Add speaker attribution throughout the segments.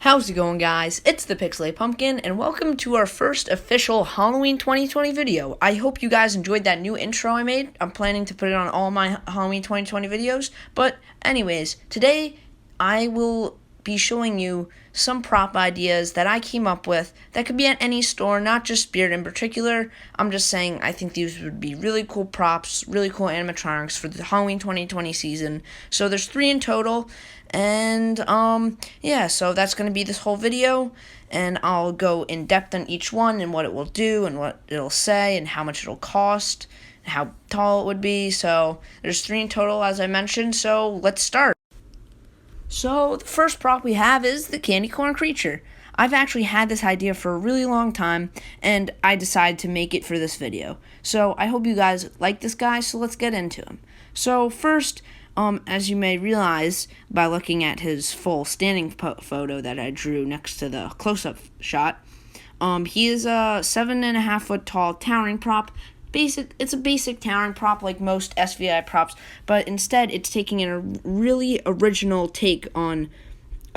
Speaker 1: How's it going, guys? It's the Pixelate Pumpkin, and welcome to our first official Halloween 2020 video. I hope you guys enjoyed that new intro I made. I'm planning to put it on all my Halloween 2020 videos. But anyways, today I will be showing you some prop ideas that I came up with that could be at any store, not just Spirit in particular. I'm just saying I think these would be really cool props, really cool animatronics for the Halloween 2020 season. So there's 3 in total. And, yeah, so that's going to be this whole video, and I'll go in depth on each one and what it will do and what it'll say and how much it'll cost and how tall it would be. So there's 3 in total, as I mentioned, so let's start. So the first prop we have is the candy corn creature. I've actually had this idea for a really long time, and I decided to make it for this video. So I hope you guys like this guy, so let's get into him. So first, as you may realize by looking at his full standing photo that I drew next to the close-up shot, he is a 7.5 foot tall towering prop. It's a basic towering prop like most SVI props, but instead it's taking a really original take on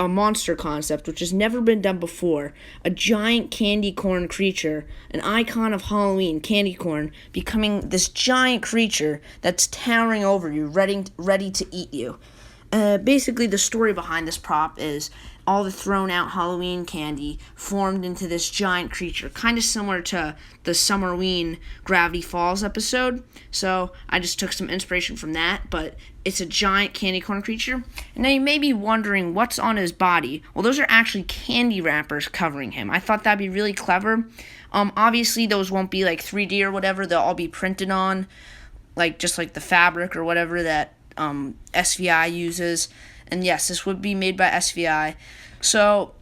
Speaker 1: a monster concept which has never been done before. A giant candy corn creature, an icon of Halloween, candy corn, becoming this giant creature that's towering over you, ready to eat you. Basically, the story behind this prop is all the thrown out Halloween candy formed into this giant creature, kind of similar to the Summerween Gravity Falls episode. So I just took some inspiration from that, but it's a giant candy corn creature. And now you may be wondering what's on his body. Well, those are actually candy wrappers covering him. I thought that'd be really clever. Obviously, those won't be like 3D or whatever. They'll all be printed on, just like the fabric or whatever that SVI uses. And yes, this would be made by SVI. So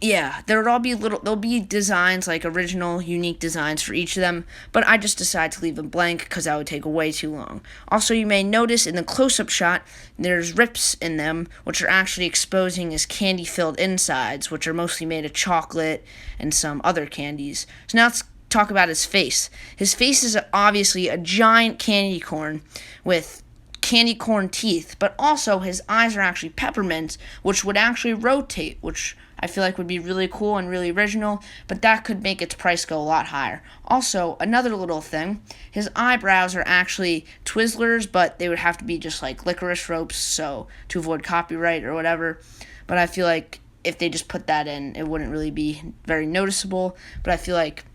Speaker 1: yeah, there'll be designs, like original unique designs for each of them, but I just decided to leave them blank because that would take way too long. Also, you may notice in the close-up shot there's rips in them which are actually exposing his candy filled insides, which are mostly made of chocolate and some other candies. So now let's talk about his face. His face is obviously a giant candy corn with candy corn teeth, but also his eyes are actually peppermints, which would actually rotate, which I feel like would be really cool and really original, but that could make its price go a lot higher. Also, another little thing, his eyebrows are actually Twizzlers, but they would have to be just like licorice ropes, so to avoid copyright or whatever. But I feel like if they just put that in, it wouldn't really be very noticeable, but I feel like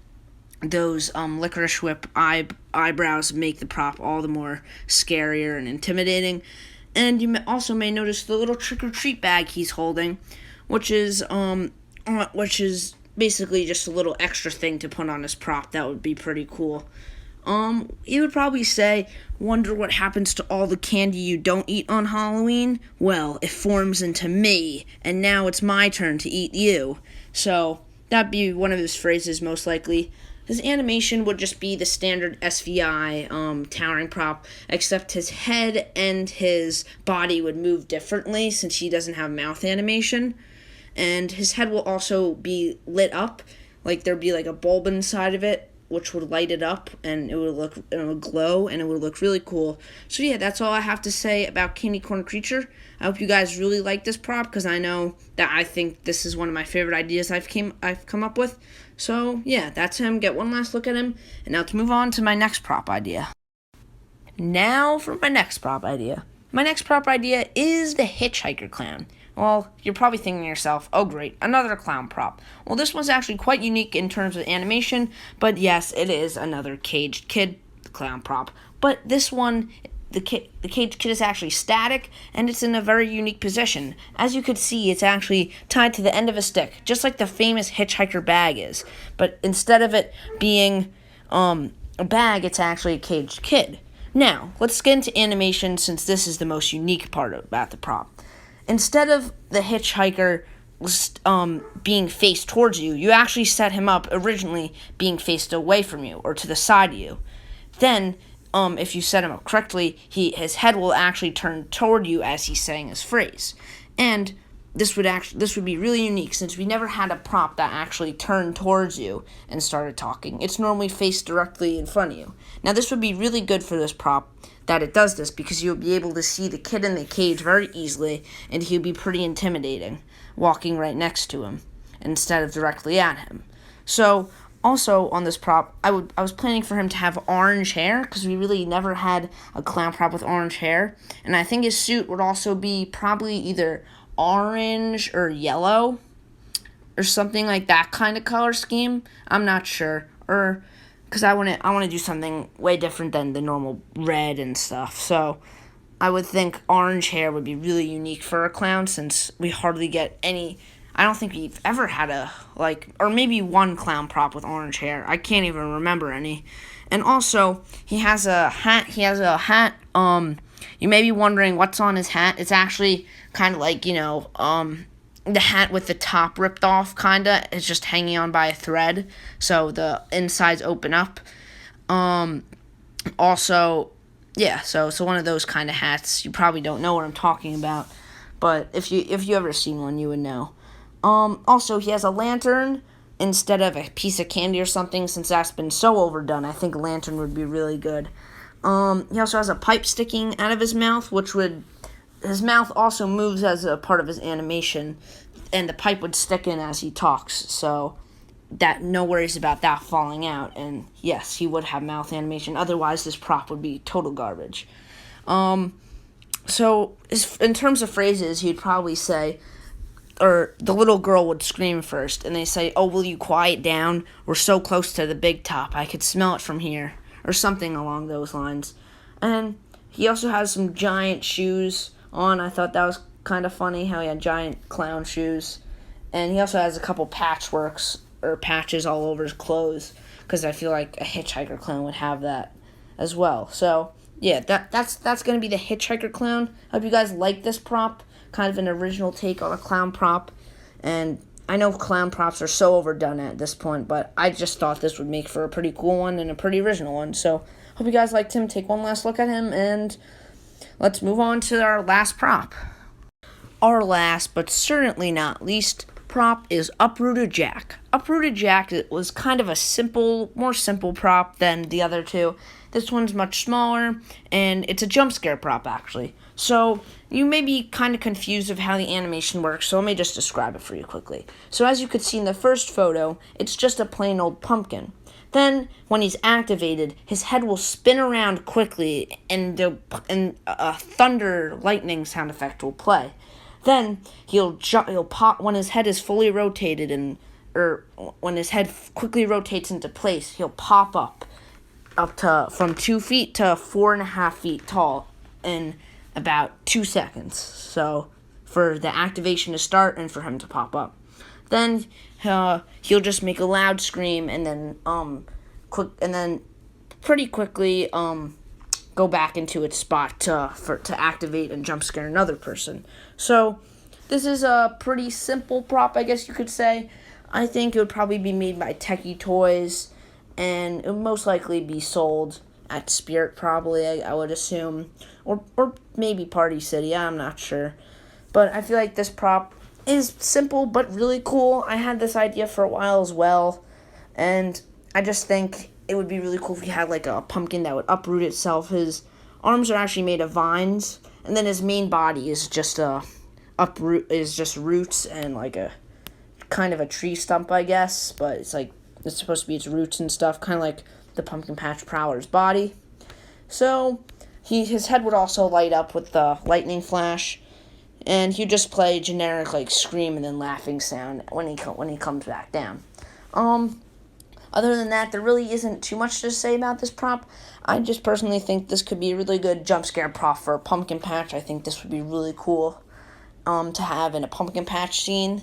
Speaker 1: those licorice whip eyebrows make the prop all the more scarier and intimidating. And you also may notice the little trick-or-treat bag he's holding, which is basically just a little extra thing to put on his prop. That would be pretty cool. You would probably say, wonder what happens to all the candy you don't eat on Halloween? Well, it forms into me, and now it's my turn to eat you. So that'd be one of his phrases most likely. His animation would just be the standard SVI towering prop, except his head and his body would move differently since he doesn't have mouth animation. And his head will also be lit up, like there'd be like a bulb inside of it, which would light it up, and it would glow, and it would look really cool. So yeah, that's all I have to say about Candy Corn Creature. I hope you guys really like this prop, because I know that I think this is one of my favorite ideas I've come up with. So yeah, that's him. Get one last look at him, and now to move on to my next prop idea. Now for my next prop idea. My next prop idea is the Hitchhiker Clam. Well, you're probably thinking to yourself, oh great, another clown prop. Well, this one's actually quite unique in terms of animation, but yes, it is another caged kid clown prop. But this one, the caged kid is actually static, and it's in a very unique position. As you could see, it's actually tied to the end of a stick, just like the famous Hitchhiker bag is. But instead of it being a bag, it's actually a caged kid. Now, let's get into animation since this is the most unique part about the prop. Instead of the hitchhiker being faced towards you, you actually set him up originally being faced away from you or to the side of you. Then, if you set him up correctly, his head will actually turn toward you as he's saying his phrase. And this would be really unique since we never had a prop that actually turned towards you and started talking. It's normally faced directly in front of you. Now, this would be really good for this prop that it does this, because you'll be able to see the kid in the cage very easily, and he'll be pretty intimidating walking right next to him instead of directly at him. So also on this prop, I was planning for him to have orange hair, because we really never had a clown prop with orange hair, and I think his suit would also be probably either orange or yellow or something like that kind of color scheme. I'm not sure, or because I want to do something way different than the normal red and stuff. So I would think orange hair would be really unique for a clown, since we hardly get any. I don't think we've ever had or maybe one clown prop with orange hair. I can't even remember any. And also, he has a hat. You may be wondering what's on his hat. It's actually kind of like, the hat with the top ripped off, kinda. It's just hanging on by a thread, so the insides open up. Also, yeah, so one of those kind of hats. You probably don't know what I'm talking about, but if you ever seen one, you would know. Also, he has a lantern instead of a piece of candy or something, since that's been so overdone. I think a lantern would be really good. He also has a pipe sticking out of his mouth, his mouth also moves as a part of his animation, and the pipe would stick in as he talks, so that no worries about that falling out. And yes, he would have mouth animation. Otherwise, this prop would be total garbage. So in terms of phrases, he'd probably say, or the little girl would scream first, and they say, "Oh, will you quiet down? We're so close to the big top. I could smell it from here," or something along those lines. And he also has some giant shoes on. I thought that was kind of funny how he had giant clown shoes. And he also has a couple patches all over his clothes, because I feel like a Hitchhiker Clown would have that as well. So yeah, that's going to be the Hitchhiker Clown. Hope you guys like this prop. Kind of an original take on a clown prop. And I know clown props are so overdone at this point, but I just thought this would make for a pretty cool one and a pretty original one. So hope you guys liked him. Take one last look at him, and let's move on to our last prop. Our last, but certainly not least, prop is Uprooted Jack. Uprooted Jack was kind of a more simple prop than the other two. This one's much smaller, and it's a jump scare prop, actually. So you may be kind of confused of how the animation works, so let me just describe it for you quickly. So as you could see in the first photo, it's just a plain old pumpkin. Then, when he's activated, his head will spin around quickly, and a thunder lightning sound effect will play. Then he'll pop when his head is fully rotated, or when his head quickly rotates into place. He'll pop up to from 2 feet to 4.5 feet tall in about 2 seconds. So for the activation to start and for him to pop up. Then he'll just make a loud scream, and then pretty quickly go back into its spot to activate and jump scare another person. So this is a pretty simple prop, I guess you could say. I think it would probably be made by Techie Toys, and it would most likely be sold at Spirit, probably, I would assume, or maybe Party City. I'm not sure, but I feel like this prop is simple but really cool. I had this idea for a while as well, and I just think it would be really cool if you had like a pumpkin that would uproot itself. His arms are actually made of vines, and then his main body is just roots and like a kind of a tree stump, I guess, but it's supposed to be its roots and stuff, kind of like the Pumpkin Patch Prowler's body. So his head would also light up with the lightning flash, and he'd just play generic like scream and then laughing sound when he comes back down. Other than that, there really isn't too much to say about this prop. I just personally think this could be a really good jump scare prop for a pumpkin patch. I think this would be really cool to have in a pumpkin patch scene.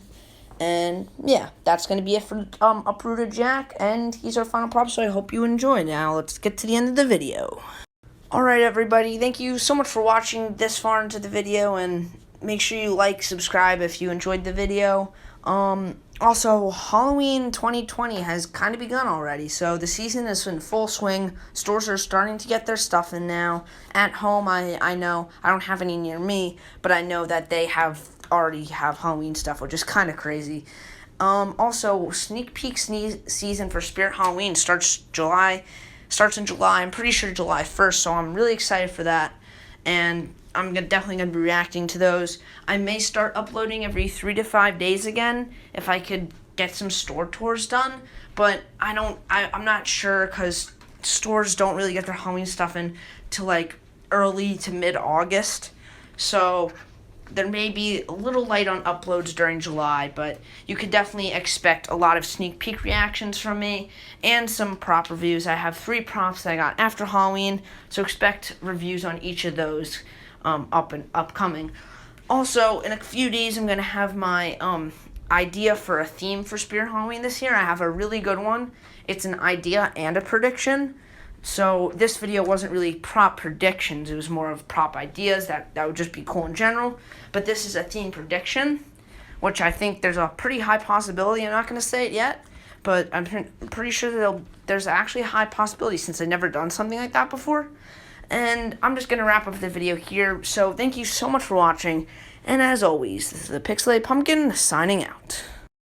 Speaker 1: And yeah, that's going to be it for Uprooted Jack, and he's our final prop, so I hope you enjoy. Now let's get to the end of the video. Alright everybody, thank you so much for watching this far into the video, and make sure you like, subscribe if you enjoyed the video. Also, Halloween 2020 has kind of begun already, so the season is in full swing. Stores are starting to get their stuff in now. At home, I know, I don't have any near me, but I know that they already have Halloween stuff, which is kind of crazy. Also, sneak peek season for Spirit Halloween starts July Starts in July. I'm pretty sure July 1st, so I'm really excited for that. And I'm definitely going to be reacting to those. I may start uploading every 3 to 5 days again if I could get some store tours done. But I'm not sure because stores don't really get their Halloween stuff in till like early to mid-August. So there may be a little light on uploads during July, but you could definitely expect a lot of sneak peek reactions from me and some prop reviews. I have 3 props that I got after Halloween, so expect reviews on each of those upcoming. Also, in a few days, I'm going to have my idea for a theme for Spirit Halloween this year. I have a really good one. It's an idea and a prediction. So this video wasn't really prop predictions. It was more of prop ideas that would just be cool in general. But this is a theme prediction, which I think there's a pretty high possibility. I'm not going to say it yet, but I'm pretty sure that there's actually a high possibility since I've never done something like that before. And I'm just going to wrap up the video here. So thank you so much for watching. And as always, this is the Pixelated Pumpkin signing out.